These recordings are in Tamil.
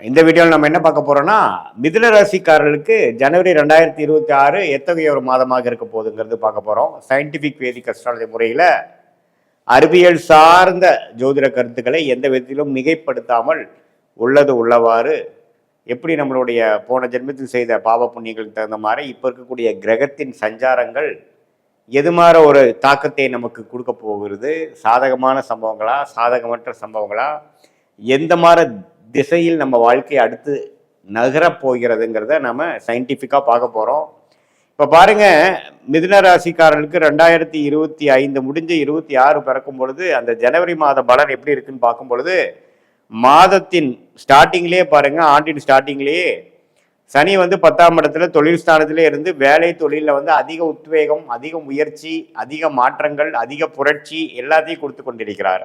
இந்த வீடியோவில் நம்ம என்ன பார்க்க போறோம்னா, மிதுன ராசிக்காரர்களுக்கு ஜனவரி 2026 எத்தகைய ஒரு மாதமாக இருக்க போகுதுங்கிறது பார்க்க போறோம். சயின்டிபிக் வேதிக் அஸ்ட்ராலஜி முறையில் அறிவியல் சார்ந்த ஜோதிட கருத்துக்களை எந்த விதத்திலும் மிகைப்படுத்தாமல் உள்ளது உள்ளவாறு எப்படி நம்மளுடைய போன ஜென்மத்தில் செய்த பாவ புண்ணியங்களுக்கு தகுந்த மாதிரி இப்போ இருக்கக்கூடிய கிரகத்தின் சஞ்சாரங்கள் எது மாதிரி ஒரு தாக்கத்தை நமக்கு கொடுக்க போகிறது, சாதகமான சம்பவங்களா சாதகமற்ற சம்பவங்களா, எந்த மாதிரி திசையில் நம்ம வாழ்க்கையை அடுத்து நகரப் போகிறதுங்கிறத நம்ம சயின்டிஃபிக்காக பார்க்க போகிறோம். இப்போ பாருங்க, மிதுன ராசிக்காரர்களுக்கு 2025 முடிஞ்சு 26 பிறக்கும் பொழுது அந்த ஜனவரி மாத பலன் எப்படி இருக்குன்னு பார்க்கும் பொழுது, மாதத்தின் ஸ்டார்டிங்லேயே பாருங்க, ஆண்டின் ஸ்டார்டிங்லேயே சனி வந்து 10ஆம் இடத்துல தொழில் ஸ்தானத்திலே இருந்து வேலை தொழிலில் வந்து அதிக உத்வேகம், அதிக முயற்சி, அதிக மாற்றங்கள், அதிக புரட்சி எல்லாத்தையும் கொடுத்து கொண்டிருக்கிறார்.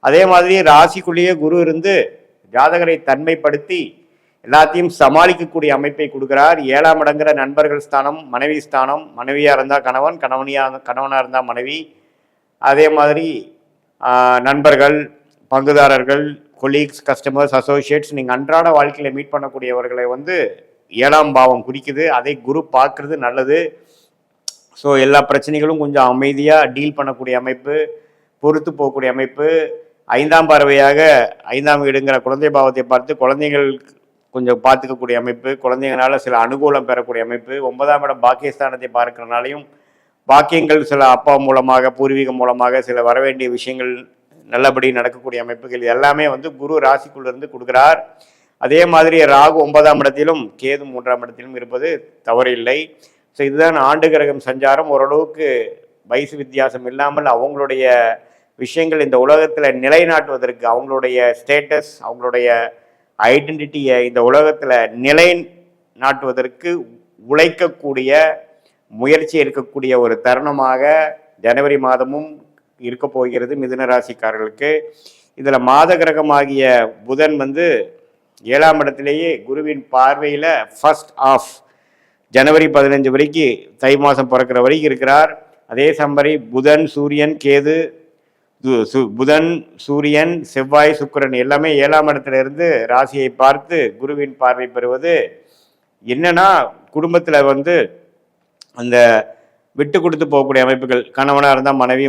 அதே மாதிரி ராசிக்குள்ளேயே குரு இருந்து ஜாதகரை தன்மைப்படுத்தி எல்லாத்தையும் சமாளிக்கக்கூடிய அமைப்பை கொடுக்கிறார். 7ஆம் இடங்கிற நண்பர்கள் ஸ்தானம், மனைவி ஸ்தானம், மனைவியாக இருந்தால் கணவன், கணவனாக இருந்தால் மனைவி, அதே மாதிரி நண்பர்கள், பங்குதாரர்கள், கொலீக்ஸ், கஸ்டமர்ஸ், அசோசியேட்ஸ், நீங்கள் அன்றாட வாழ்க்கையில் மீட் பண்ணக்கூடியவர்களை வந்து 7ஆம் பாவம் குறிக்குது. அதை குரு பார்க்கறது நல்லது. ஸோ எல்லா பிரச்சனைகளும் கொஞ்சம் அமைதியாக டீல் பண்ணக்கூடிய அமைப்பு, பொறுத்து போகக்கூடிய அமைப்பு. 5ஆம் பார்வையாக 5ஆம் வீடுங்கிற குழந்தை பாவத்தை பார்த்து குழந்தைகள் கொஞ்சம் பார்த்துக்கக்கூடிய அமைப்பு, குழந்தைங்களால சில அனுகூலம் பெறக்கூடிய அமைப்பு. 9ஆம் இடம் பாக்கியஸ்தானத்தை பார்க்கறனாலையும் பாக்கியங்கள் சில அப்பா மூலமாக, பூர்வீகம் மூலமாக சில வரவேண்டிய விஷயங்கள் நல்லபடி நடக்கக்கூடிய அமைப்புகள் எல்லாமே வந்து குரு ராசிக்குள்ளிருந்து கொடுக்குறார். அதே மாதிரி ராகு 9ஆம் இடத்திலும் கேது 3ஆம் இடத்திலும் இருப்பது தவறில்லை. ஸோ இதுதான் ஆண்டு கிரகம் சஞ்சாரம். ஓரளவுக்கு வயசு வித்தியாசம் இல்லாமல் அவங்களுடைய விஷயங்கள் இந்த உலகத்தில் நிலைநாட்டுவதற்கு, அவங்களுடைய ஸ்டேட்டஸ், அவங்களுடைய ஐடென்டிட்டியை இந்த உலகத்தில் நிலைநாட்டுவதற்கு உழைக்கக்கூடிய முயற்சி இருக்கக்கூடிய ஒரு தருணமாக ஜனவரி மாதமும் இருக்க போகிறது மிதுன ராசிக்காரர்களுக்கு. இதில் மாத கிரகமாகிய புதன் வந்து 7ஆம் இடத்திலேயே குருவின் பார்வையில் ஃபர்ஸ்ட் ஆஃப் ஜனவரி 15 வரைக்கும், தை மாதம் பிறக்கிற வரைக்கும் இருக்கிறார். அதே சம்பரி புதன், சூரியன், கேது, புதன், சூரியன், செவ்வாய், சுக்கிரன் எல்லாமே 7ஆம் இடத்துல இருந்து ராசியை பார்த்து குருவின் பார்வை பெறுவது என்னன்னா, குடும்பத்தில் வந்து அந்த விட்டு கொடுத்து போகக்கூடிய அமைப்புகள், கணவனாக இருந்தால் மனைவி,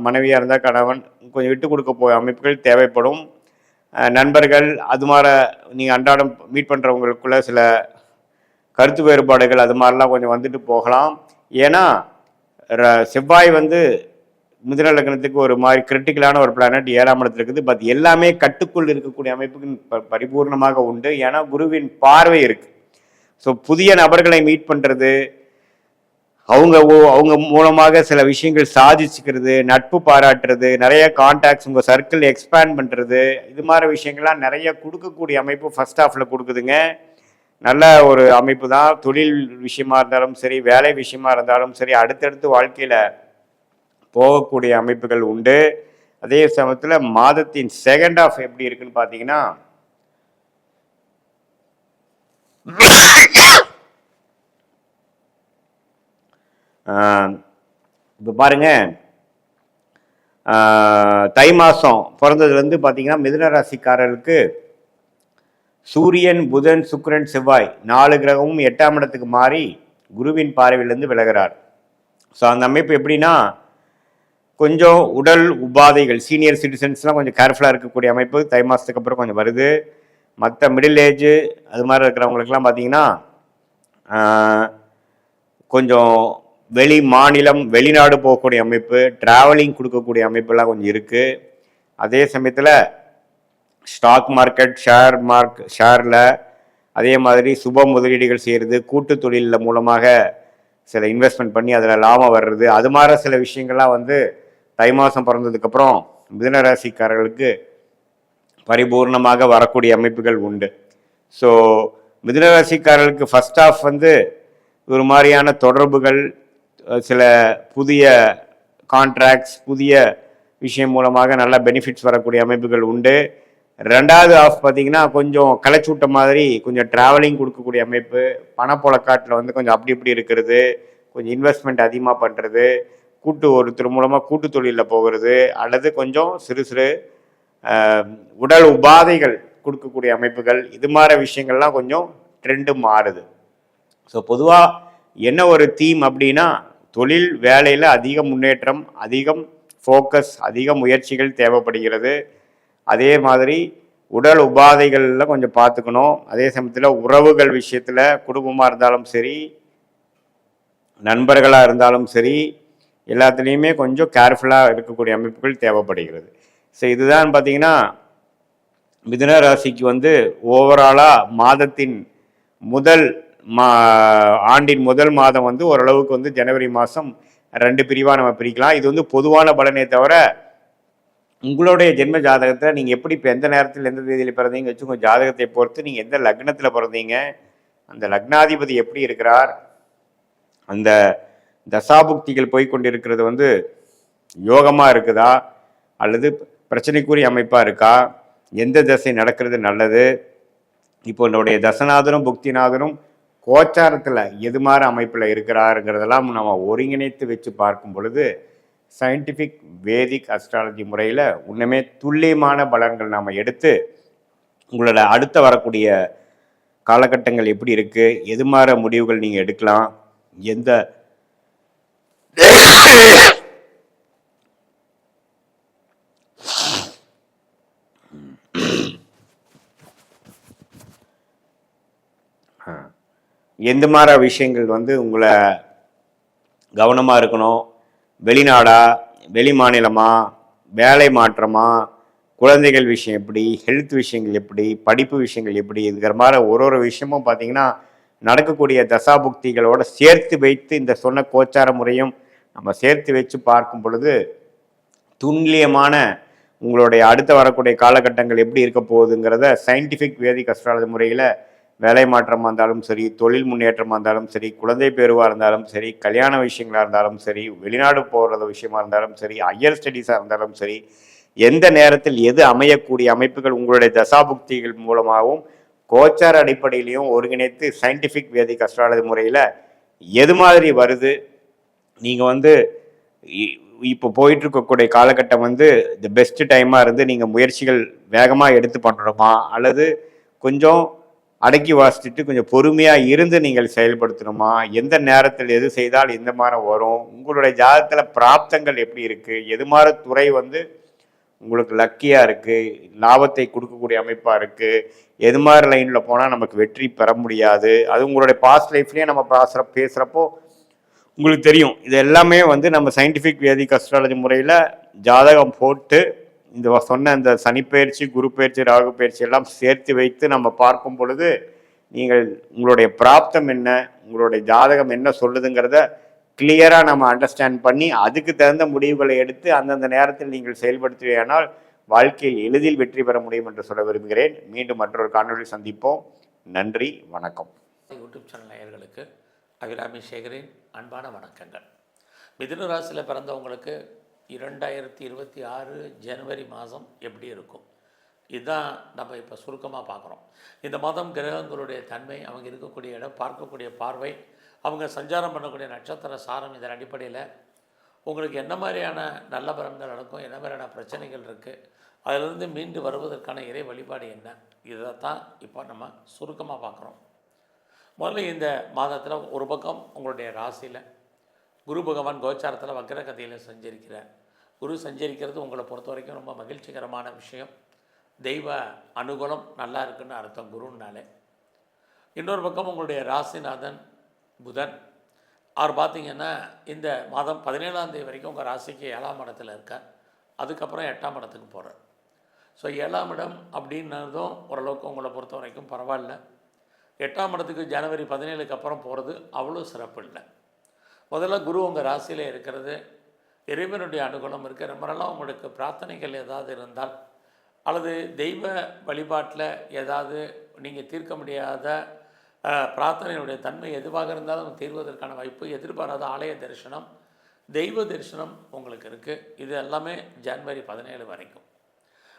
மனைவியாக இருந்தால் கணவன், கொஞ்சம் விட்டு கொடுக்க போகிற அமைப்புகள் தேவைப்படும். நண்பர்கள், அது மாதிரி நீங்கள் அன்றாடம் மீட் பண்ணுறவங்களுக்குள்ள சில கருத்து வேறுபாடுகள் அது மாதிரிலாம் கொஞ்சம் வந்துட்டு போகலாம். ஏன்னா செவ்வாய் வந்து மிதுன லக்னத்துக்கு ஒரு மாதிரி கிரிட்டிக்கலான ஒரு பிளானட் 7ஆம் இடத்துல இருக்குது. பட் எல்லாமே கட்டுக்குள் இருக்கக்கூடிய அமைப்புக்கு பரிபூர்ணமாக உண்டு. ஏன்னா குருவின் பார்வை இருக்கு. ஸோ புதிய நபர்களை மீட் பண்ணுறது, அவங்க மூலமாக சில விஷயங்கள் சாதிச்சுக்கிறது, நட்பு பாராட்டுறது, நிறைய கான்டாக்ட்ஸ், உங்கள் சர்க்கிள் எக்ஸ்பேண்ட் பண்ணுறது, இது மாதிரி விஷயங்கள்லாம் நிறைய கொடுக்கக்கூடிய அமைப்பு ஃபர்ஸ்ட் ஹாஃபில் கொடுக்குதுங்க. நல்ல ஒரு அமைப்பு தான். தொழில் விஷயமா இருந்தாலும் சரி, வேலை விஷயமா இருந்தாலும் சரி, அடுத்தடுத்து வாழ்க்கையில் போகக்கூடிய அமைப்புகள் உண்டு. அதே சமயத்தில் மாதத்தின் செகண்ட் ஹாஃப் எப்படி இருக்குன்னு பார்த்தீங்கன்னா, இப்போ பாருங்க, தை மாதம் பிறந்ததுலேருந்து பார்த்தீங்கன்னா மிதுன ராசிக்காரர்களுக்கு சூரியன், புதன், சுக்கிரன், செவ்வாய் 4 கிரகமும் 8ஆம் இடத்துக்கு மாறி குருவின் பார்வையிலேருந்து விலகிறார். ஸோ அந்த அமைப்பு எப்படின்னா, கொஞ்சம் உடல் உபாதைகள், சீனியர் சிட்டிசன்ஸ்லாம் கொஞ்சம் கேர்ஃபுல்லாக இருக்கக்கூடிய அமைப்பு தை மாதத்துக்கு அப்புறம் கொஞ்சம் வருது. மற்ற மிடில் ஏஜ் அது மாதிரி இருக்கிறவங்களுக்கெல்லாம் பார்த்தீங்கன்னா கொஞ்சம் வெளி மாநிலம், வெளிநாடு போகக்கூடிய அமைப்பு, ட்ராவலிங் கொடுக்கக்கூடிய அமைப்பெல்லாம் கொஞ்சம் இருக்குது. அதே சமயத்தில் ஸ்டாக் மார்க்கெட், ஷேரில், அதே மாதிரி சுப முதலீடுகள் செய்கிறது, கூட்டு தொழிலில் மூலமாக சில இன்வெஸ்ட்மெண்ட் பண்ணி அதில் லாபம் வர்றது, அது மாதிரி சில விஷயங்கள்லாம் வந்து தை மாதம் பிறந்ததுக்கப்புறம் மிதுன ராசிக்காரர்களுக்கு பரிபூர்ணமாக வரக்கூடிய அமைப்புகள் உண்டு. ஸோ மிதுன ராசிக்காரர்களுக்கு ஃபர்ஸ்ட் ஆஃப் வந்து ஒரு மாதிரியான தொடர்புகள், சில புதிய கான்ட்ராக்ட்ஸ், புதிய விஷயம் மூலமாக நல்ல பெனிஃபிட்ஸ் வரக்கூடிய அமைப்புகள் உண்டு. 2வது ஆஃப் பார்த்தீங்கன்னா கொஞ்சம் களைச்சூட்ட மாதிரி கொஞ்சம் ட்ராவலிங் கொடுக்கக்கூடிய அமைப்பு, பணப்புழக்காட்டில் வந்து கொஞ்சம் அப்படி இப்படி இருக்கிறது, கொஞ்சம் இன்வெஸ்ட்மெண்ட் அதிகமாக பண்ணுறது, ஒருத்தர் மூலமாக கூட்டு தொழிலில் போகிறது, அல்லது கொஞ்சம் சிறு சிறு உடல் உபாதைகள் கொடுக்கக்கூடிய அமைப்புகள், இது மாதிரி விஷயங்கள்லாம் கொஞ்சம் ட்ரெண்டு மாறுது. ஸோ பொதுவாக என்ன ஒரு தீம் அப்படின்னா, தொழில் வேலையில் அதிக முன்னேற்றம், அதிகம் ஃபோக்கஸ், அதிக முயற்சிகள் தேவைப்படுகிறது. அதே மாதிரி உடல் உபாதைகளில் கொஞ்சம் பார்த்துக்கணும். அதே சமயத்தில் உறவுகள் விஷயத்தில் குடும்பமாக இருந்தாலும் சரி, நண்பர்களாக இருந்தாலும் சரி, எல்லாத்துலேயுமே கொஞ்சம் கேர்ஃபுல்லாக இருக்கக்கூடிய அமைப்புகள் தேவைப்படுகிறது. ஸோ இதுதான் பார்த்தீங்கன்னா மிதுன ராசிக்கு வந்து ஓவராலாக மாதத்தின் முதல் ஆண்டின் முதல் மாதம் வந்து ஓரளவுக்கு வந்து ஜனவரி மாதம் 2 பிரிவாக நம்ம பிரிக்கலாம். இது வந்து பொதுவான பலனே தவிர, உங்களுடைய ஜென்ம ஜாதகத்தை நீங்கள் எப்படி இப்போ எந்த நேரத்தில் எந்த தேதியில் பிறந்தீங்க வச்சு உங்கள் ஜாதகத்தை பொறுத்து நீங்கள் எந்த லக்னத்தில் பிறந்தீங்க, அந்த லக்னாதிபதி எப்படி இருக்கிறார், அந்த தசாபுக்திகள் போய்கொண்டிருக்கிறது வந்து யோகமாக இருக்குதா அல்லது பிரச்சனைக்குரிய அமைப்பாக இருக்கா, எந்த தசை நடக்கிறது நல்லது, இப்போ என்னுடைய தசநாதனும் புக்திநாதனும் கோச்சாரத்தில் எது மாதிரி அமைப்பில் இருக்கிறாருங்கிறதெல்லாம் நம்ம ஒருங்கிணைத்து வச்சு பார்க்கும் பொழுது சயின்டிஃபிக் வேதிக் அஸ்ட்ராலஜி முறையில் இன்னுமே துல்லியமான பலன்கள் நாம் எடுத்து உங்களோட அடுத்த வரக்கூடிய காலகட்டங்கள் எப்படி இருக்குது, எது மாதிரி முடிவுகள் நீங்கள் எடுக்கலாம், எந்த எந்த மாதிரி விஷயங்கள் வந்து உங்களை கவனமாக இருக்கணும், வெளிநாடா வெளி மாநிலமா, வேலை மாற்றமா, குழந்தைகள் விஷயம் எப்படி, ஹெல்த் விஷயங்கள் எப்படி, படிப்பு விஷயங்கள் எப்படி, இருக்கிற மாதிரி ஒரு விஷயமும் பார்த்தீங்கன்னா நடக்கக்கூடிய தசாபுக்திகளோட சேர்த்து வைத்து இந்த சொன்ன கோச்சார முறையும் நம்ம சேர்த்து வச்சு பார்க்கும் பொழுது துல்லியமான உங்களுடைய அடுத்த வரக்கூடிய காலகட்டங்கள் எப்படி இருக்க போகுதுங்கிறத சயின்டிஃபிக் வேதிக் அஸ்ட்ராலஜி முறையில் வேலை மாற்றமாக இருந்தாலும் சரி, தொழில் முன்னேற்றமாக இருந்தாலும் சரி, குழந்தை பேருவாக இருந்தாலும் சரி, கல்யாண விஷயங்களாக இருந்தாலும் சரி, வெளிநாடு போகிறது விஷயமா இருந்தாலும் சரி, ஹையர் ஸ்டடீஸாக இருந்தாலும் சரி, எந்த நேரத்தில் எது அமையக்கூடிய அமைப்புகள் உங்களுடைய தசாபுக்திகள் மூலமாகவும் கோச்சார அடிப்படையிலையும் ஒருங்கிணைத்து சயின்டிஃபிக் வேதிக் அஸ்ட்ராலஜி முறையில் எது மாதிரி வருது, நீங்கள் வந்து இப்போ போயிட்டுருக்கக்கூடிய காலகட்டம் வந்து தி பெஸ்ட் டைமாக இருந்து நீங்கள் முயற்சிகள் வேகமாக எடுத்து பண்ணணுமா அல்லது கொஞ்சம் அடக்கி வாசிச்சுட்டு கொஞ்சம் பொறுமையாக இருந்து நீங்கள் செயல்படுத்தணுமா, எந்த நேரத்தில் எது செய்தால் எந்த மாதிரி வரும், உங்களுடைய ஜாதகத்தில் பிராப்தங்கள் எப்படி இருக்குது, எது மாதிரி துறை வந்து உங்களுக்கு லக்கியாக இருக்குது, லாபத்தை கொடுக்கக்கூடிய அமைப்பாக இருக்குது, எது மாதிரி லைனில் போனால் நமக்கு வெற்றி பெற முடியாது, அது உங்களுடைய பாஸ்ட் லைஃப்லேயே நம்ம பேசுகிறப்போ உங்களுக்கு தெரியும். இது எல்லாமே வந்து நம்ம சயின்டிஃபிக் வேதிக் அஸ்ட்ராலஜி முறையில் ஜாதகம் போட்டு இந்த சொன்ன இந்த சனிப்பயிற்சி, குரு பயிற்சி, ராகு பயிற்சி எல்லாம் சேர்த்து வைத்து நம்ம பார்க்கும் பொழுது நீங்கள் உங்களுடைய பிராப்தம் என்ன, உங்களுடைய ஜாதகம் என்ன சொல்லுதுங்கிறத கிளியராக நம்ம அண்டர்ஸ்டாண்ட் பண்ணி அதுக்கு தகுந்த முடிவுகளை எடுத்து அந்தந்த நேரத்தில் நீங்கள் செயல்படுத்துவேனால் வாழ்க்கையில் எளிதில் வெற்றி பெற முடியும் என்று சொல்ல விரும்புகிறேன். மீண்டும் மற்றொரு காணொலியில் சந்திப்போம். நன்றி, வணக்கம். யூடியூப் சேனல் நேயர்களுக்கு அபிராமி சேகரின் அன்பான வணக்கங்கள். மிதுன ராசியில் பிறந்தவங்களுக்கு 2026 ஜனவரி மாதம் எப்படி இருக்கும், இதுதான் நம்ம இப்போ சுருக்கமாக பார்க்குறோம். இந்த மாதம் கிரகங்களுடைய தன்மை, அவங்க இருக்கக்கூடிய இடம், பார்க்கக்கூடிய பார்வை, அவங்க சஞ்சாரம் பண்ணக்கூடிய நட்சத்திர சாரம், இதன் அடிப்படையில் உங்களுக்கு என்ன மாதிரியான நல்ல பலன்கள் நடக்கும், என்ன மாதிரியான பிரச்சனைகள் இருக்குது, அதிலிருந்து மீண்டு வருவதற்கான இறை வழிபாடு என்ன, இதை தான் இப்போ நம்ம சுருக்கமாக பார்க்குறோம். முதல்ல இந்த மாதத்தில் ஒரு பக்கம் உங்களுடைய ராசியில் குரு பகவான் கோச்சாரத்தில் வக்ரகதியில் சஞ்சரிக்கிறார். குரு சஞ்சரிக்கிறது உங்களை பொறுத்த வரைக்கும் ரொம்ப மகிழ்ச்சிகரமான விஷயம். தெய்வ அனுகூலம் நல்லா இருக்குன்னு அர்த்தம் குருன்னாலே. இன்னொரு பக்கம் உங்களுடைய ராசிநாதன் புதன், அவர் பார்த்திங்கன்னா இந்த மாதம் 17ஆம் தேதி வரைக்கும் உங்கள் ராசிக்கு 7ஆம் இடத்துல இருக்கார். அதுக்கப்புறம் 8ஆம் இடத்துக்கு போகிறார். ஸோ 7ஆம் இடம் அப்படின்னதும் ஓரளவுக்கு உங்களை பொறுத்த வரைக்கும் பரவாயில்ல. 8ஆம் இடத்துக்கு ஜனவரி 17க்கு அப்புறம் போகிறது அவ்வளோ சிறப்பு இல்லை. முதல்ல குரு உங்கள் ராசியில் இருக்கிறது, இறைவனுடைய அனுகூலம் இருக்குது. ரொம்ப நாளாக உங்களுக்கு பிரார்த்தனைகள் ஏதாவது இருந்தால் அல்லது தெய்வ வழிபாட்டில் ஏதாவது நீங்கள் தீர்க்க முடியாத பிரார்த்தனையுடைய தன்மை எதுவாக இருந்தாலும் தீர்வதற்கான வாய்ப்பு, எதிர்பாராத ஆலய தரிசனம், தெய்வ தரிசனம் உங்களுக்கு இருக்குது. இது எல்லாமே ஜனவரி 17 வரைக்கும்.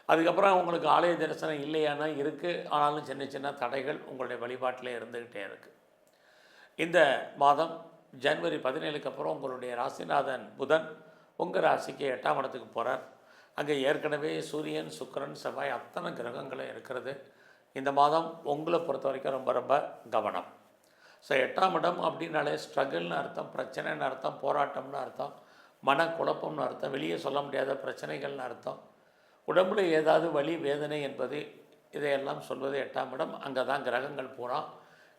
அதுக்கப்புறம் உங்களுக்கு ஆலய தரிசனம் இல்லையானா இருக்குது, ஆனாலும் சின்ன சின்ன தடைகள் உங்களுடைய வழிபாட்டில் இருந்துக்கிட்டே இருக்குது. இந்த மாதம் ஜனவரி 17க்கு அப்புறம் உங்களுடைய ராசிநாதன் புதன் உங்கள் ராசிக்கு 8ஆம் இடத்துக்கு போகிறார். அங்கே ஏற்கனவே சூரியன், சுக்கிரன், செவ்வாய் அத்தனை கிரகங்களும் இருக்கிறது. இந்த மாதம் உங்களை பொறுத்த வரைக்கும் ரொம்ப ரொம்ப கவனம். ஸோ 8ஆம் இடம் அப்படின்னாலே ஸ்ட்ரகிள்னு அர்த்தம், பிரச்சனைன்னு அர்த்தம், போராட்டம்னு அர்த்தம், மனக்குழப்பம்னு அர்த்தம், வெளியே சொல்ல முடியாத பிரச்சனைகள்னு அர்த்தம், உடம்புல ஏதாவது வலி வேதனை என்பது இதையெல்லாம் சொல்வது 8ஆம் இடம். அங்கே தான் கிரகங்கள் பூரா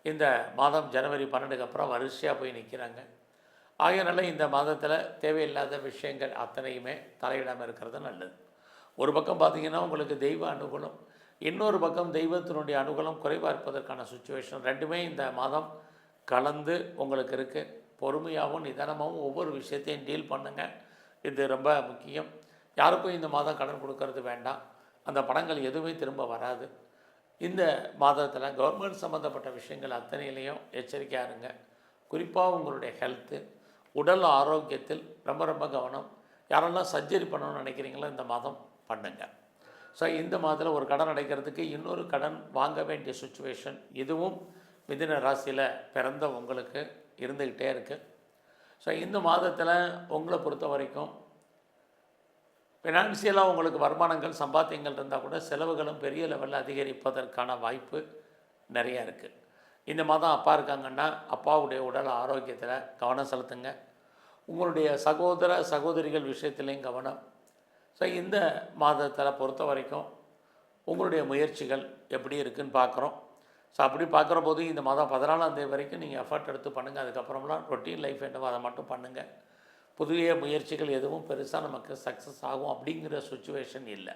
இந்த மாதம் ஜனவரி 12க்கு அப்புறம் வரிசையாக போய் நிற்கிறாங்க. ஆகையினால இந்த மாதத்தில் தேவையில்லாத விஷயங்கள் அத்தனையுமே தலையிடாமல் இருக்கிறது நல்லது. ஒரு பக்கம் பார்த்திங்கன்னா உங்களுக்கு தெய்வ அனுகூலம், இன்னொரு பக்கம் தெய்வத்தினுடைய அனுகூலம் குறைவாக இருப்பதற்கான சுச்சுவேஷன் ரெண்டுமே இந்த மாதம் கலந்து உங்களுக்கு இருக்குது. பொறுமையாகவும் நிதானமாகவும் ஒவ்வொரு விஷயத்தையும் டீல் பண்ணுங்கள். இது ரொம்ப முக்கியம். யாருக்கும் இந்த மாதம் கடன் கொடுக்கறது வேண்டாம். அந்த பணங்கள் எதுவுமே திரும்ப வராது. இந்த மாதத்தில் கவர்மெண்ட் சம்மந்தப்பட்ட விஷயங்கள் அத்தனையிலையும் எச்சரிக்கையாக இருங்க. குறிப்பாக உங்களுடைய ஹெல்த்து, உடல் ஆரோக்கியத்தில் ரொம்ப ரொம்ப கவனம். யாரெல்லாம் சர்ஜரி பண்ணணும்னு நினைக்கிறீங்களோ இந்த மாதம் பண்ணுங்கள். ஸோ இந்த மாதத்தில் ஒரு கடன் அடைக்கிறதுக்கு இன்னொரு கடன் வாங்க வேண்டிய சுச்சுவேஷன் இதுவும் மிதுன ராசியில் பிறந்த உங்களுக்கு இருந்துக்கிட்டே இருக்குது. ஸோ இந்த மாதத்தில் உங்களை பொறுத்த வரைக்கும் ஃபினான்சியலாக உங்களுக்கு வருமானங்கள் சம்பாத்தியங்கள் இருந்தால் கூட செலவுகளும் பெரிய லெவலில் அதிகரிப்பதற்கான வாய்ப்பு நிறையா இருக்குது. இந்த மாதம் அப்பா இருக்காங்கன்னா அப்பாவுடைய உடல் ஆரோக்கியத்தில் கவனம் செலுத்துங்க. உங்களுடைய சகோதர சகோதரிகள் விஷயத்துலேயும் கவனம். ஸோ இந்த மாதத்தில் பொறுத்த வரைக்கும் உங்களுடைய முயற்சிகள் எப்படி இருக்குதுன்னு பார்க்குறோம். ஸோ அப்படி பார்க்குற போது இந்த மாதம் 14ஆம் தேதி வரைக்கும் நீங்கள் எஃபர்ட் எடுத்து பண்ணுங்கள். அதுக்கப்புறம்லாம் ரொட்டீன் லைஃப் என்னவோ அதை மட்டும் பண்ணுங்கள். புதிய முயற்சிகள் எதுவும் பெருசாக நமக்கு சக்ஸஸ் ஆகும் அப்படிங்கிற சுச்சுவேஷன் இல்லை.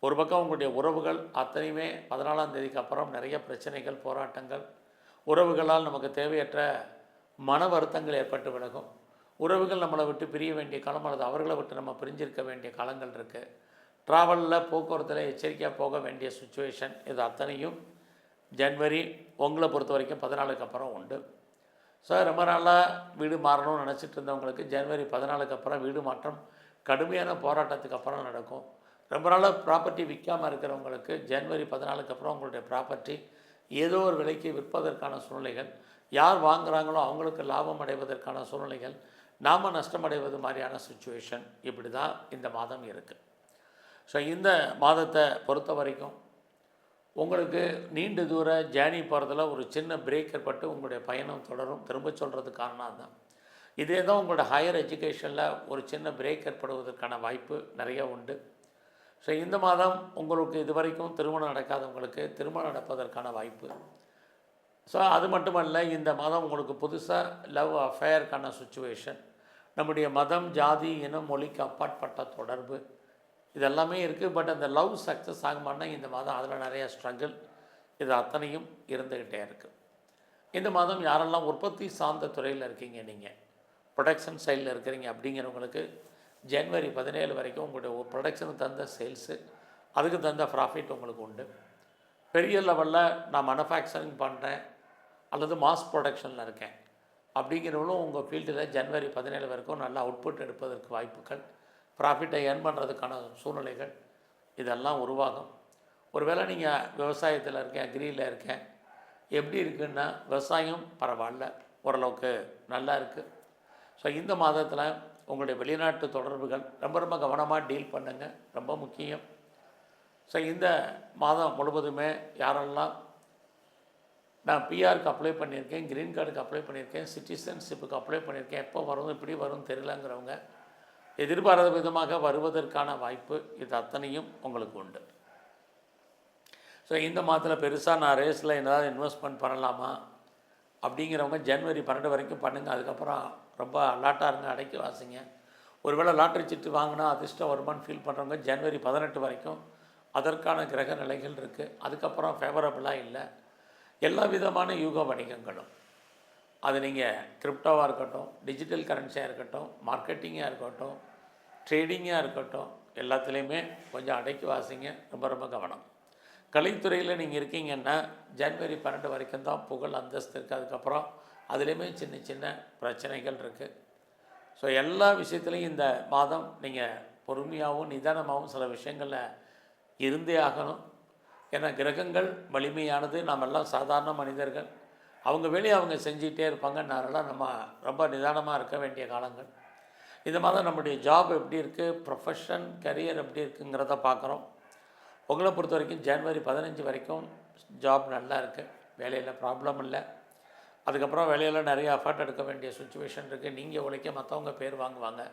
ஒரு பக்கம் உங்களுடைய உறவுகள் அத்தனையுமே 14ஆம் தேதிக்கு அப்புறம் நிறைய பிரச்சனைகள், போராட்டங்கள், உறவுகளால் நமக்கு தேவையற்ற மன வருத்தங்கள் ஏற்பட்டு விலகும். உறவுகள் நம்மளை விட்டு பிரிய வேண்டிய காலம் அல்லது அவர்களை விட்டு நம்ம பிரிஞ்சிருக்க வேண்டிய காலங்கள் இருக்குது. ட்ராவலில் போக்குவரத்தில் எச்சரிக்கையாக போக வேண்டிய சுச்சுவேஷன் இது அத்தனையும் ஜனவரி உங்களை பொறுத்த வரைக்கும் 14க்கு அப்புறம் உண்டு. ஸோ ரொம்ப நாளாக வீடு மாறணும்னு நினச்சிட்டு இருந்தவங்களுக்கு ஜனவரி 14க்கு அப்புறம் வீடு மாற்றம் கடுமையான போராட்டத்துக்கு அப்புறம் நடக்கும். ரொம்ப நாளாக ப்ராப்பர்ட்டி விற்காமல் இருக்கிறவங்களுக்கு ஜனவரி 14க்கு அப்புறம் உங்களுடைய ப்ராப்பர்ட்டி ஏதோ ஒரு விலைக்கு விற்பதற்கான சூழ்நிலைகள், யார் வாங்குகிறாங்களோ அவங்களுக்கு லாபம் அடைவதற்கான சூழ்நிலைகள், நாம் நஷ்டமடைவது மாதிரியான சுச்சுவேஷன் இப்படி தான் இந்த மாதம் இருக்குது. ஸோ இந்த மாதத்தை பொறுத்த வரைக்கும் உங்களுக்கு நீண்ட தூர ஜேர்னி போகிறதுல ஒரு சின்ன பிரேக் ஏற்பட்டு உங்களுடைய பயணம் தொடரும். திரும்ப சொல்கிறது காரணம் அதுதான். இதே தான் உங்களோட ஹையர் எஜுகேஷனில் ஒரு சின்ன பிரேக் ஏற்படுவதற்கான வாய்ப்பு நிறைய உண்டு. ஸோ இந்த மாதம் உங்களுக்கு இது வரைக்கும் திருமணம் நடக்காதவங்களுக்கு திருமணம் நடப்பதற்கான வாய்ப்பு. ஸோ அது மட்டுமல்ல, இந்த மாதம் உங்களுக்கு புதுசாக லவ் அஃபேருக்கான சுச்சுவேஷன், நம்முடைய மதம், ஜாதி, இனம், மொழிக்கு அப்பாற்பட்ட தொடர்பு இதெல்லாமே இருக்குது. பட் அந்த லவ் சக்ஸஸ் ஆகுமானா இந்த மாதம் அதில் நிறையா ஸ்ட்ரகிள் இது அத்தனையும் இருந்துக்கிட்டே இருக்குது. இந்த மாதம் யாரெல்லாம் உற்பத்தி சார்ந்த துறையில் இருக்கீங்க, நீங்கள் ப்ரொடக்ஷன் சைடில் இருக்கிறீங்க அப்படிங்கிறவங்களுக்கு ஜனவரி 17 வரைக்கும் உங்களுடைய ப்ரொடக்ஷனுக்கு தகுந்த சேல்ஸு, அதுக்கு தகுந்த ப்ராஃபிட் உங்களுக்கு உண்டு. பெரிய லெவலில் நான் மேனுஃபேக்சரிங் பண்ணுறேன் அல்லது மாஸ் ப்ரொடக்ஷனில் இருக்கேன் அப்படிங்கிறவங்களும் உங்கள் ஃபீல்டில் ஜனவரி 17 வரைக்கும் நல்ல அவுட்புட் எடுப்பதற்கு வாய்ப்புகள், ப்ராஃபிட்டை ஏர்ன் பண்ணுறதுக்கான சூழ்நிலைகள் இதெல்லாம் உருவாகும். ஒருவேளை நீங்கள் விவசாயத்தில் இருக்கேன், அக்ரியில் இருக்கேன், எப்படி இருக்குன்னா விவசாயம் பரவாயில்ல, ஓரளவுக்கு நல்லா இருக்குது. ஸோ இந்த மாதத்தில் உங்களுடைய வெளிநாட்டு தொடர்புகள் ரொம்ப ரொம்ப கவனமாக டீல் பண்ணுங்கள், ரொம்ப முக்கியம். ஸோ இந்த மாதம் முழுவதுமே யாரெல்லாம் நான் பிஆருக்கு அப்ளை பண்ணியிருக்கேன், க்ரீன் கார்டுக்கு அப்ளை பண்ணியிருக்கேன், சிட்டிசன்ஷிப்புக்கு அப்ளை பண்ணியிருக்கேன், எப்போ வரும் இப்படி வரும் தெரியலங்கிறவங்க எதிர்பாராத விதமாக வருவதற்கான வாய்ப்பு இது அத்தனையும் உங்களுக்கு உண்டு. ஸோ இந்த மாதத்தில் பெருசாக நான் ரேஸில் ஏதாவது இன்வெஸ்ட்மெண்ட் பண்ணலாமா அப்படிங்கிறவங்க ஜனவரி 12 வரைக்கும் பண்ணுங்கள். அதுக்கப்புறம் ரொம்ப அலாட்டாக இருங்க, அடைக்கி வாசிங்க. ஒருவேளை லாட்ரி சீட்டு வாங்கினா அதிர்ஷ்டம் வருமானு ஃபீல் பண்ணுறவங்க ஜனவரி 18 வரைக்கும் அதற்கான கிரக நிலைகள் இருக்குது. அதுக்கப்புறம் ஃபேவரபுளாக இல்லை. எல்லா விதமான யூக வணிகங்களும், அது நீங்கள் கிரிப்டோவாக இருக்கட்டும், டிஜிட்டல் கரன்சியாக இருக்கட்டும், மார்க்கெட்டிங்காக இருக்கட்டும், ட்ரேடிங்காக இருக்கட்டும், எல்லாத்துலேயுமே கொஞ்சம் அடைக்கி வாசிங்க, ரொம்ப ரொம்ப கவனம். கலைத்துறையில் நீங்கள் இருக்கீங்கன்னா ஜனவரி 12 வரைக்கும் தான் புகழ், அந்தஸ்து இருக்குது. அதுக்கப்புறம் அதுலேயுமே சின்ன சின்ன பிரச்சனைகள் இருக்குது. ஸோ எல்லா விஷயத்துலையும் இந்த மாதம் நீங்கள் பொறுமையாகவும் நிதானமாகவும் சில விஷயங்களில் இருந்தே ஆகணும். ஏன்னா கிரகங்கள் வலிமையானது, நாம் எல்லாம் சாதாரண மனிதர்கள், அவங்க வேலையை அவங்க செஞ்சிகிட்டே இருப்பாங்க. நாரெல்லாம் நம்ம ரொம்ப நிதானமாக இருக்க வேண்டிய காலங்கள். இந்த மாதம் நம்முடைய ஜாப் எப்படி இருக்குது, ப்ரொஃபஷன், கரியர் எப்படி இருக்குங்கிறத பார்க்குறோம். உங்களை பொறுத்த வரைக்கும் ஜனவரி 15 வரைக்கும் ஜாப் நல்லா இருக்குது, வேலையில் ப்ராப்ளம் இல்லை. அதுக்கப்புறம் வேலையில் நிறைய எஃபர்ட் எடுக்க வேண்டிய சுச்சுவேஷன் இருக்குது. நீங்கள் உழைக்க மற்றவங்க பேர் வாங்குவாங்க.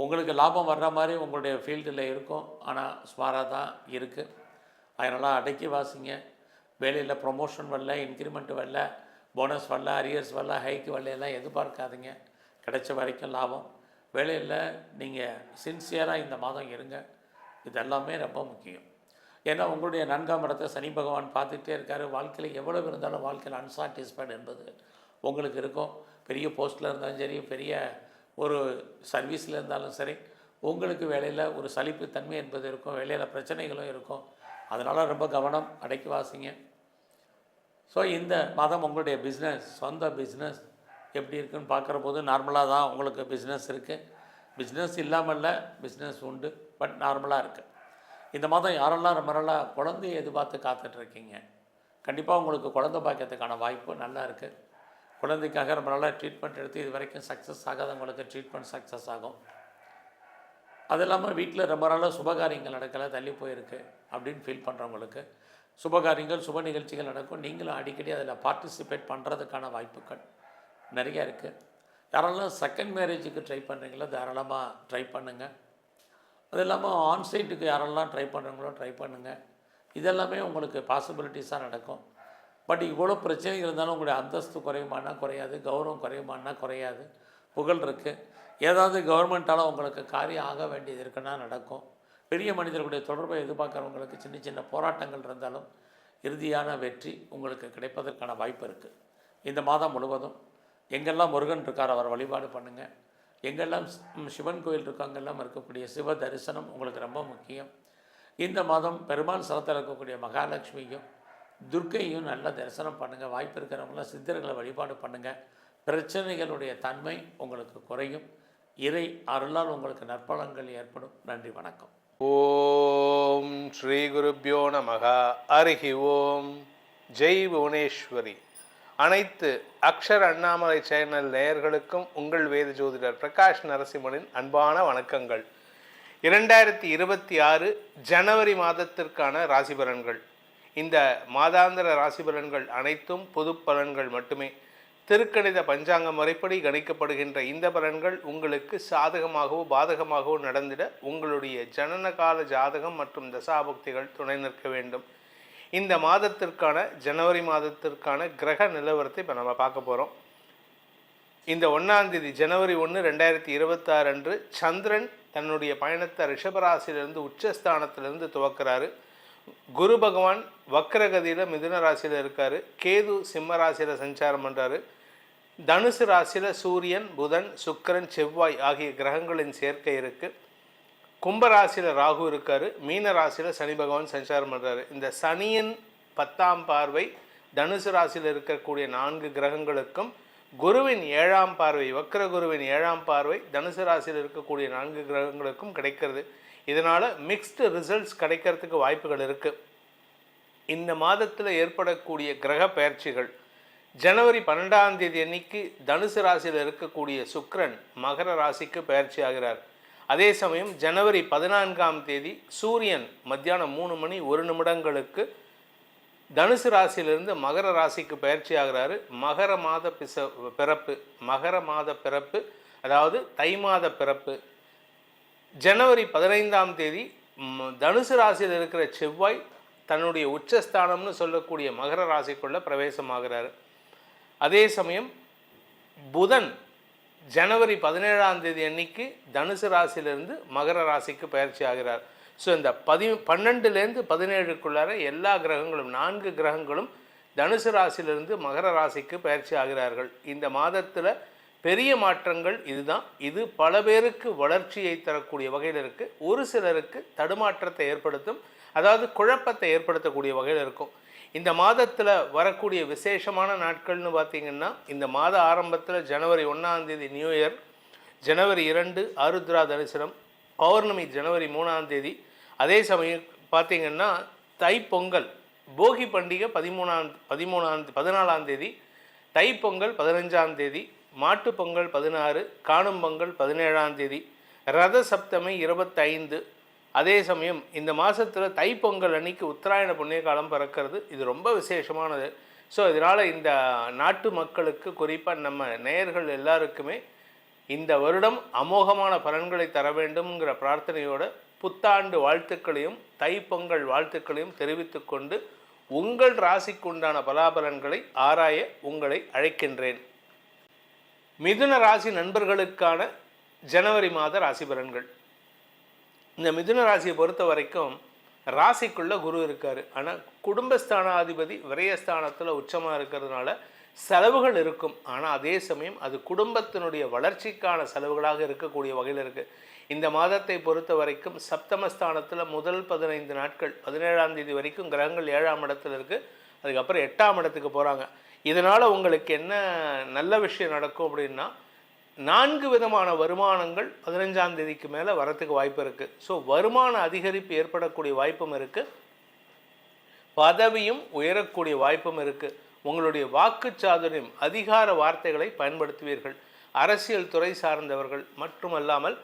உங்களுக்கு லாபம் வர்ற மாதிரி உங்களுடைய ஃபீல்டில் இருக்கும், ஆனால் சுமாராக தான் இருக்குது. அதனால் அடக்கி வாசிங்க. வேலையில் ப்ரொமோஷன் வரல, இன்க்ரிமெண்ட் வரல, போனஸ் வரல, அரியர்ஸ் வரல, ஹைக்கு வரல, எல்லாம் எதிர்பார்க்காதீங்க. கிடைச்ச வரைக்கும் லாபம். வேலையில் நீங்கள் சின்சியராக இந்த மாதம் இருங்க. இதெல்லாமே ரொம்ப முக்கியம். ஏன்னா உங்களுடைய 4ஆம் இடத்தை சனி பகவான் பார்த்துட்டே இருக்கார். வாழ்க்கையில் எவ்வளவு இருந்தாலும் வாழ்க்கையில் அன்சாட்டிஸ்ஃபைடு என்பது உங்களுக்கு இருக்கும். பெரிய போஸ்ட்டில் இருந்தாலும் சரி, பெரிய ஒரு சர்வீஸில் இருந்தாலும் சரி, உங்களுக்கு வேலையில் ஒரு சலிப்புத்தன்மை என்பது இருக்கும், வேலையில் பிரச்சனைகளும் இருக்கும். அதனால் ரொம்ப கவனம், அடக்கி வாசிங்க. ஸோ இந்த மாதம் உங்களுடைய பிஸ்னஸ், சொந்த பிஸ்னஸ் எப்படி இருக்குன்னு பார்க்குற போது நார்மலாக தான் உங்களுக்கு பிஸ்னஸ் இருக்குது. பிஸ்னஸ் இல்லாமல் இல்லை, பிஸ்னஸ் உண்டு, பட் நார்மலாக இருக்குது. இந்த மாதம் யாரெல்லாம் ரொம்ப நாளாக குழந்தையை எதிர்பார்த்து காத்துட்ருக்கீங்க, கண்டிப்பாக உங்களுக்கு குழந்தை பாக்கியத்துக்கான வாய்ப்பு நல்லா இருக்குது. குழந்தைக்காக ரொம்ப நாளாக ட்ரீட்மெண்ட் எடுத்து இது வரைக்கும் சக்ஸஸ் ஆகாதவங்களுக்கு ட்ரீட்மெண்ட் சக்ஸஸ் ஆகும். அது இல்லாமல் வீட்டில் ரொம்ப நாளாக சுபகாரியங்கள் நடக்கலை, தள்ளி போயிருக்கு அப்படின்னு ஃபீல் பண்ணுறவங்களுக்கு சுபகாரியங்கள், சுப நிகழ்ச்சிகள் நடக்கும். நீங்களும் அடிக்கடி அதில் பார்ட்டிசிபேட் பண்ணுறதுக்கான வாய்ப்புகள் நிறையா இருக்குது. யாரெல்லாம் செகண்ட் மேரேஜுக்கு ட்ரை பண்ணுறீங்களோ தாராளமாக ட்ரை பண்ணுங்கள். அது இல்லாமல் ஆன்சைட்டுக்கு யாரெல்லாம் ட்ரை பண்ணுறீங்களோ ட்ரை பண்ணுங்கள். இதெல்லாமே உங்களுக்கு பாசிபிலிட்டிஸாக நடக்கும். பட் இவ்வளோ பிரச்சனைகள் இருந்தாலும் உங்களுடைய அந்தஸ்து குறையுமானா குறையாது, கௌரவம் குறையுமானா குறையாது, புகழ் இருக்குது. ஏதாவது கவர்மெண்ட்டால் உங்களுக்கு காரியம் ஆக வேண்டியது இருக்குன்னா நடக்கும். பெரிய மனிதர்களுடைய தொடர்பை எதிர்பார்க்குறவங்களுக்கு சின்ன சின்ன போராட்டங்கள் இருந்தாலும் இறுதியான வெற்றி உங்களுக்கு கிடைப்பதற்கான வாய்ப்பு இருக்குது. இந்த மாதம் முழுவதும் எங்கெல்லாம் முருகன் இருக்கார் அவர் வழிபாடு பண்ணுங்கள். எங்கெல்லாம் சிவன் கோயில் இருக்கோ அங்கெல்லாம் இருக்கக்கூடிய சிவ தரிசனம் உங்களுக்கு ரொம்ப முக்கியம். இந்த மாதம் பெருமாள் ஸ்தலத்தில் இருக்கக்கூடிய மகாலட்சுமியும் துர்க்கையும் நல்ல தரிசனம் பண்ணுங்கள். வாய்ப்பு இருக்கிறவங்களாம் சித்தர்களை வழிபாடு பண்ணுங்கள். பிரச்சனைகளுடைய தன்மை உங்களுக்கு குறையும். இறை அருளால் உங்களுக்கு நற்பலன்கள் ஏற்படும். நன்றி, வணக்கம். ஓம் ஸ்ரீ குருப்யோ நமக. ஹரிஹி ஓம். ஜெய் புவனேஸ்வரி. அனைத்து அக்ஷர் அண்ணாமலை சேனல் நேயர்களுக்கும் உங்கள் வேத ஜோதிடர் பிரகாஷ் நரசிம்மனின் அன்பான வணக்கங்கள். 2026 ஜனவரி மாதத்திற்கான ராசி பலன்கள். இந்த மாதாந்திர ராசி பலன்கள் அனைத்தும் பொது பலன்கள் மட்டுமே. திருக்கணித பஞ்சாங்க முறைப்படி கணிக்கப்படுகின்ற இந்த பலன்கள் உங்களுக்கு சாதகமாகவோ பாதகமாகவோ நடந்திட உங்களுடைய ஜனனகால ஜாதகம் மற்றும் தசாபக்திகள் துணை நிற்க வேண்டும். இந்த மாதத்திற்கான ஜனவரி மாதத்திற்கான கிரக நிலவரத்தை இப்போ நம்ம பார்க்க போகிறோம். இந்த 1ஆம் தேதி ஜனவரி 1, 2026 அன்று சந்திரன் தன்னுடைய பயணத்தை ரிஷபராசியிலிருந்து உச்சஸ்தானத்திலிருந்து துவக்கிறாரு. குரு பகவான் வக்ரகதியில் மிதுன ராசியில் இருக்கார். கேது சிம்ம ராசியில் சஞ்சாரம் பண்ணுறாரு. தனுசு ராசியில் சூரியன், புதன், சுக்கிரன், செவ்வாய் ஆகிய கிரகங்களின் சேர்க்கை இருக்குது. கும்பராசியில் ராகு இருக்கார். மீன ராசியில் சனி பகவான் சஞ்சாரம் பண்ணுறாரு. இந்த சனியின் 10ஆம் பார்வை தனுசு ராசியில் இருக்கக்கூடிய 4 கிரகங்களுக்கும், குருவின் 7ஆம் பார்வை, வக்ர குருவின் 7ஆம் பார்வை தனுசு ராசியில் இருக்கக்கூடிய 4 கிரகங்களுக்கும் கிடைக்கிறது. இதனால் மிக்ஸ்டு ரிசல்ட்ஸ் கிடைக்கிறதுக்கு வாய்ப்புகள் இருக்குது. இந்த மாதத்தில் ஏற்படக்கூடிய கிரக பயிற்சிகள், ஜனவரி 12ஆம் தேதி அன்னைக்கு தனுசு ராசியில் இருக்கக்கூடிய சுக்கிரன் மகர ராசிக்கு பயிற்சி ஆகிறார். அதே சமயம் ஜனவரி 14ஆம் தேதி சூரியன் மத்தியானம் 3:01 தனுசு ராசியிலிருந்து மகர ராசிக்கு பயிற்சி ஆகிறாரு. மகர மாத பிறப்பு, அதாவது தை மாத பிறப்பு. ஜனவரி 15ஆம் தேதி தனுசு ராசியில் இருக்கிற செவ்வாய் தன்னுடைய உச்சஸ்தானம்னு சொல்லக்கூடிய மகர ராசிக்குள்ள பிரவேசமாகிறாரு. அதே சமயம் புதன் ஜனவரி 17ஆம் தேதி அன்னைக்கு தனுசு ராசியிலிருந்து மகர ராசிக்கு பயிற்சி ஆகிறார். ஸோ இந்த 12லேருந்து 17க்குள்ளார எல்லா கிரகங்களும் 4 கிரகங்களும் தனுசு ராசியிலிருந்து மகர ராசிக்கு பயிற்சி ஆகிறார்கள். இந்த மாதத்தில் பெரிய மாற்றங்கள் இதுதான். இது பல பேருக்கு வளர்ச்சியை தரக்கூடிய வகையில் இருக்குது. ஒரு சிலருக்கு தடுமாற்றத்தை ஏற்படுத்தும், அதாவது குழப்பத்தை ஏற்படுத்தக்கூடிய வகையில் இருக்கும். இந்த மாதத்தில் வரக்கூடிய விசேஷமான நாட்கள்னு பார்த்திங்கன்னா, இந்த மாத ஆரம்பத்தில் ஜனவரி 1ஆம் தேதி நியூ இயர், ஜனவரி 2 ஆருத்ரா தரிசனம், பௌர்ணமி ஜனவரி 3ஆம் தேதி. அதே சமயம் பார்த்திங்கன்னா தைப்பொங்கல், போகி பண்டிகை 14ஆம் தேதி, தைப்பொங்கல் 15ஆம் தேதி, மாட்டு பொங்கல் 16, காணும் பொங்கல் 17ஆம் தேதி, ரத சப்தமி 25. அதே சமயம் இந்த மாதத்தில் தைப்பொங்கல் அன்னைக்கு உத்தராயண புண்ணிய காலம் பிறக்கிறது. இது ரொம்ப விசேஷமானது. ஸோ இதனால் இந்த நாட்டு மக்களுக்கு, குறிப்பாக நம்ம நேயர்கள் எல்லாருக்குமே இந்த வருடம் அமோகமான பலன்களை தர வேண்டும்ங்கிற பிரார்த்தனையோட புத்தாண்டு வாழ்த்துக்களையும் தைப்பொங்கல் வாழ்த்துக்களையும் தெரிவித்து கொண்டு உங்கள் ராசிக்குண்டான பலாபலன்களை ஆராய உங்களை அழைக்கின்றேன். மிதுன ராசி நண்பர்களுக்கான ஜனவரி மாத ராசி பலன்கள். இந்த மிதுன ராசியை பொறுத்த வரைக்கும் ராசிக்குள்ளே குரு இருக்கார். ஆனால் குடும்பஸ்தானாதிபதி விரயஸ்தானத்தில் உச்சமாக இருக்கிறதுனால செலவுகள் இருக்கும். ஆனால் அதே சமயம் அது குடும்பத்தினுடைய வளர்ச்சிக்கான செலவுகளாக இருக்கக்கூடிய வகையில் இருக்குது. இந்த மாதத்தை பொறுத்த வரைக்கும் சப்தமஸ்தானத்தில் முதல் 15 நாட்கள் 17ஆம் தேதி வரைக்கும் கிரகங்கள் 7ஆம் இடத்துல இருக்குது. அதுக்கப்புறம் 8ஆம் இடத்துக்கு போகிறாங்க. இதனால் உங்களுக்கு என்ன நல்ல விஷயம் நடக்கும் அப்படின்னா, 4 விதமான வருமானங்கள் 15ஆம் தேதிக்கு மேலே வரத்துக்கு வாய்ப்பு இருக்குது. ஸோ வருமான அதிகரிப்பு ஏற்படக்கூடிய வாய்ப்பும் இருக்குது, பதவியும் உயரக்கூடிய வாய்ப்பும் இருக்குது. உங்களுடைய வாக்குச்சாதுரியம், அதிகார வார்த்தைகளை பயன்படுத்துவீர்கள். அரசியல் துறை சார்ந்தவர்கள் மட்டுமல்லாமல்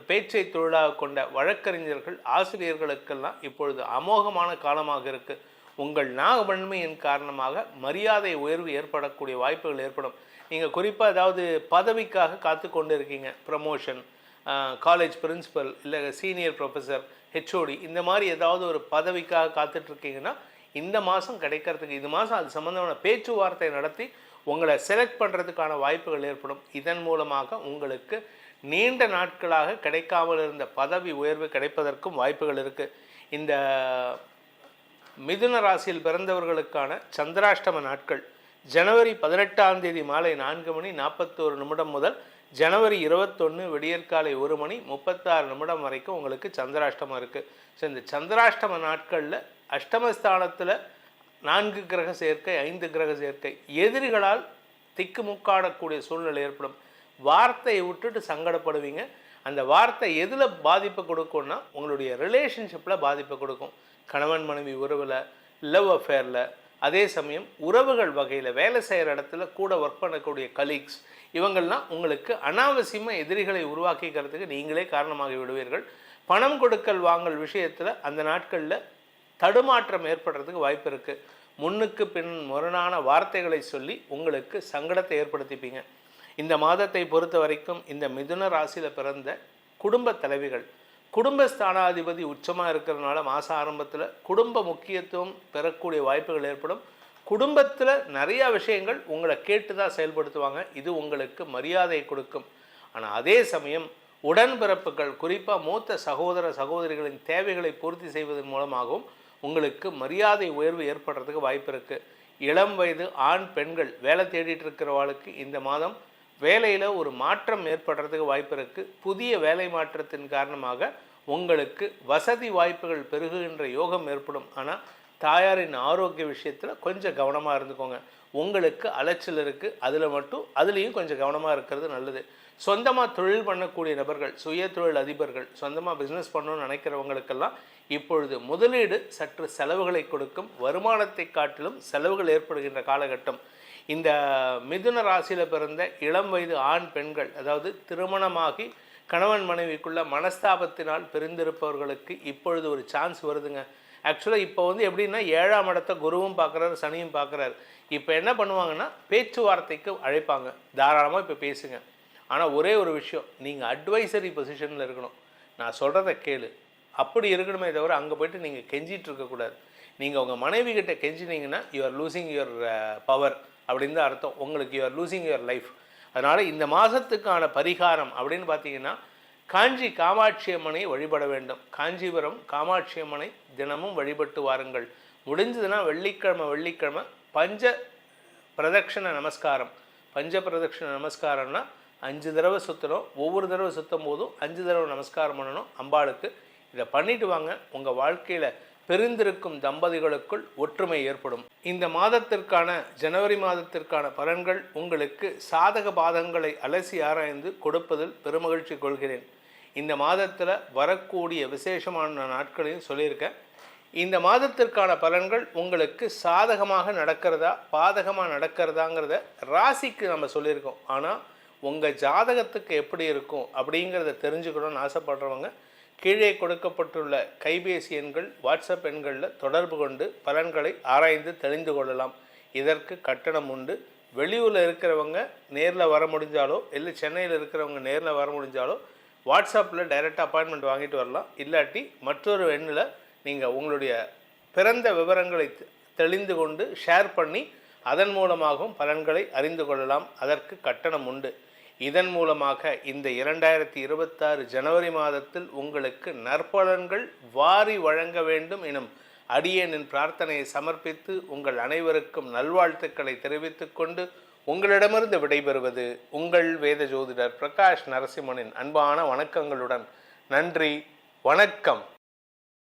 பேச்சை தொழிலாக கொண்ட வழக்கறிஞர்கள், ஆசிரியர்களுக்கெல்லாம் இப்பொழுது அமோகமான காலமாக இருக்குது. உங்கள் நாகவன்மையின் காரணமாக மரியாதை உயர்வு ஏற்படக்கூடிய வாய்ப்புகள் ஏற்படும். நீங்கள் குறிப்பாக ஏதாவது பதவிக்காக காத்து கொண்டு இருக்கீங்க, ப்ரமோஷன், காலேஜ் பிரின்சிபல், இல்லை சீனியர் ப்ரொஃபஸர், ஹெச்ஓடி, இந்த மாதிரி ஏதாவது ஒரு பதவிக்காக காத்துட்ருக்கீங்கன்னா இந்த மாதம் கிடைக்கிறதுக்கு, இது மாதம் அது சம்மந்தமான பேச்சுவார்த்தை நடத்தி உங்களை செலக்ட் பண்ணுறதுக்கான வாய்ப்புகள் ஏற்படும். இதன் மூலமாக உங்களுக்கு நீண்ட நாட்களாக கிடைக்காமல் இருந்த பதவி உயர்வு கிடைப்பதற்கும் வாய்ப்புகள் இருக்குது. இந்த மிதுன ராசியில் பிறந்தவர்களுக்கான சந்திராஷ்டம நாட்கள் ஜனவரி 18ஆம் தேதி மாலை 4:41 முதல் ஜனவரி 21 விடியற்காலை 1:36 வரைக்கும் உங்களுக்கு சந்திராஷ்டமம் இருக்குது. ஸோ இந்த சந்திராஷ்டம நாட்களில் அஷ்டமஸ்தானத்தில் 4 கிரக சேர்க்கை, 5 கிரக சேர்க்கை, எதிரிகளால் திக்குமுக்காடக்கூடிய சூழ்நிலை ஏற்படும். வார்த்தையை விட்டுட்டு சங்கடப்படுவீங்க. அந்த வார்த்தை எதில் பாதிப்பை கொடுக்கும்னா உங்களுடைய ரிலேஷன்ஷிப்பில் பாதிப்பை கொடுக்கும். கணவன் மனைவி உறவில், லவ் அஃபேரில், அதே சமயம் உறவுகள் வகையில், வேலை செய்கிற இடத்துல கூட ஒர்க் பண்ணக்கூடிய கலீக்ஸ், இவங்கள்லாம் உங்களுக்கு அனாவசியமாக எதிரிகளை உருவாக்கிக்கிறதுக்கு நீங்களே காரணமாகி விடுவீர்கள். பணம் கொடுக்கல் வாங்கல் விஷயத்தில் அந்த நாட்களில் தடுமாற்றம் ஏற்படுறதுக்கு வாய்ப்பு இருக்குது. முன்னுக்கு பின் முரணான வார்த்தைகளை சொல்லி உங்களுக்கு சங்கடத்தை ஏற்படுத்திப்பீங்க. இந்த மாதத்தை பொறுத்த வரைக்கும் இந்த மிதுன ராசியில் பிறந்த குடும்ப தலைவிகள், குடும்பஸ்தானாதிபதி உச்சமாக இருக்கிறதுனால மாத ஆரம்பத்தில் குடும்ப முக்கியத்துவம் பெறக்கூடிய வாய்ப்புகள் ஏற்படும். குடும்பத்தில் நிறையா விஷயங்கள் உங்களை கேட்டு தான் செயல்படுத்துவாங்க. இது உங்களுக்கு மரியாதை கொடுக்கும். ஆனால் அதே சமயம் உடன்பிறப்புகள், குறிப்பாக மூத்த சகோதர சகோதரிகளின் தேவைகளை பூர்த்தி செய்வதன் மூலமாகவும் உங்களுக்கு மரியாதை உயர்வு ஏற்படுறதுக்கு வாய்ப்பு இருக்குது. இளம் வயது ஆண் பெண்கள் வேலை தேடிட்டு இருக்கிறவாளுக்கு இந்த மாதம் வேலையில் ஒரு மாற்றம் ஏற்படுறதுக்கு வாய்ப்பு இருக்குது. புதிய வேலை மாற்றத்தின் காரணமாக உங்களுக்கு வசதி வாய்ப்புகள் பெருகுகின்ற யோகம் ஏற்படும். ஆனால் தாயாரின் ஆரோக்கிய விஷயத்தில் கொஞ்சம் கவனமாக இருந்துக்கோங்க. உங்களுக்கு அலைச்சல் இருக்குது, அதுலேயும் கொஞ்சம் கவனமாக இருக்கிறது நல்லது. சொந்தமாக தொழில் பண்ணக்கூடிய நபர்கள், சுய தொழில் அதிபர்கள், சொந்தமாக பிஸ்னஸ் பண்ணணும்னு நினைக்கிறவங்களுக்கெல்லாம் இப்பொழுது முதலீடு சற்று செலவுகளை கொடுக்கும். வருமானத்தை காட்டிலும் செலவுகள் ஏற்படுகின்ற காலகட்டம். இந்த மிதுன ராசியில் பிறந்த இளம் வயது ஆண் பெண்கள், அதாவது திருமணமாகி கணவன் மனைவிக்குள்ள மனஸ்தாபத்தினால் பிரிந்திருப்பவர்களுக்கு இப்பொழுது ஒரு சான்ஸ் வருதுங்க. ஆக்சுவலாக இப்போ எப்படின்னா 7ஆம் இடத்தை குருவும் பார்க்குறாரு, சனியும் பார்க்குறாரு. இப்போ என்ன பண்ணுவாங்கன்னா பேச்சுவார்த்தைக்கு அழைப்பாங்க. தாராளமாக இப்போ பேசுங்க. ஆனால் ஒரே ஒரு விஷயம், நீங்கள் அட்வைசரி பொசிஷனில் இருக்கணும். நான் சொல்கிறத கேளு, அப்படி இருக்கணுமே தவிர அங்கே போய்ட்டு நீங்கள் கெஞ்சிட்டு இருக்கக்கூடாது. நீங்கள் உங்கள் மனைவி கிட்ட கெஞ்சினீங்கன்னா you are losing your power அப்படின்னு தான் அர்த்தம். உங்களுக்கு you are losing your life. அதனால் இந்த மாதத்துக்கான பரிகாரம் அப்படின்னு பார்த்தீங்கன்னா, காஞ்சி காமாட்சி அம்மனை வழிபட வேண்டும். காஞ்சிபுரம் காமாட்சி அம்மனை தினமும் வழிபட்டு வாருங்கள். முடிஞ்சதுன்னா வெள்ளிக்கிழமை பஞ்ச பிரதட்சண நமஸ்காரம். பஞ்ச பிரதட்சண நமஸ்காரம்னா 5 தடவை சுற்றணும். ஒவ்வொரு தடவை சுற்றும் போதும் 5 தடவை நமஸ்காரம் பண்ணணும் அம்பாளுக்கு. இதை பண்ணிட்டு வாங்க. உங்கள் வாழ்க்கையில் பிரிந்திருக்கும் தம்பதிகளுக்குள் ஒற்றுமை ஏற்படும். இந்த மாதத்திற்கான ஜனவரி மாதத்திற்கான பலன்கள் உங்களுக்கு சாதக பாதங்களை அலசி ஆராய்ந்து கொடுப்பதில் பெருமகிழ்ச்சி கொள்கிறேன். இந்த மாதத்தில் வரக்கூடிய விசேஷமான நாட்களையும் சொல்லியிருக்கேன். இந்த மாதத்திற்கான பலன்கள் உங்களுக்கு சாதகமாக நடக்கிறதா பாதகமாக நடக்கிறதாங்கிறத ராசிக்கு நம்ம சொல்லியிருக்கோம். ஆனால் உங்கள் ஜாதகத்துக்கு எப்படி இருக்கும் அப்படிங்கிறத தெரிஞ்சுக்கணும்னு ஆசைப்படுறவங்க கீழே கொடுக்கப்பட்டுள்ள கைபேசி எண்கள், வாட்ஸ்அப் எண்களில் தொடர்பு கொண்டு பலன்களை ஆராய்ந்து தெரிந்து கொள்ளலாம். இதற்கு கட்டணம் உண்டு. வெளியூரில் இருக்கிறவங்க நேரில் வர முடிஞ்சாலோ, இல்லை சென்னையில் இருக்கிறவங்க நேரில் வர முடிஞ்சாலோ வாட்ஸ்அப்பில் டைரெக்டாக அப்பாயின்மெண்ட் வாங்கிட்டு வரலாம். இல்லாட்டி மற்றொரு எண்ணில் நீங்கள் உங்களுடைய பிறந்த விவரங்களை தெளிந்து கொண்டு ஷேர் பண்ணி அதன் மூலமாகவும் பலன்களை அறிந்து கொள்ளலாம். அதற்கு கட்டணம் உண்டு. இதன் மூலமாக இந்த 2026 ஜனவரி மாதத்தில் உங்களுக்கு நற்பலன்கள் வாரி வழங்க வேண்டும் எனும் அடியேனின் பிரார்த்தனையை சமர்ப்பித்து உங்கள் அனைவருக்கும் நல்வாழ்த்துக்களை தெரிவித்துக் கொண்டு உங்களிடமிருந்து விடைபெறுவது உங்கள் வேத ஜோதிடர் பிரகாஷ் நரசிம்மனின் அன்பான வணக்கங்களுடன். நன்றி, வணக்கம்.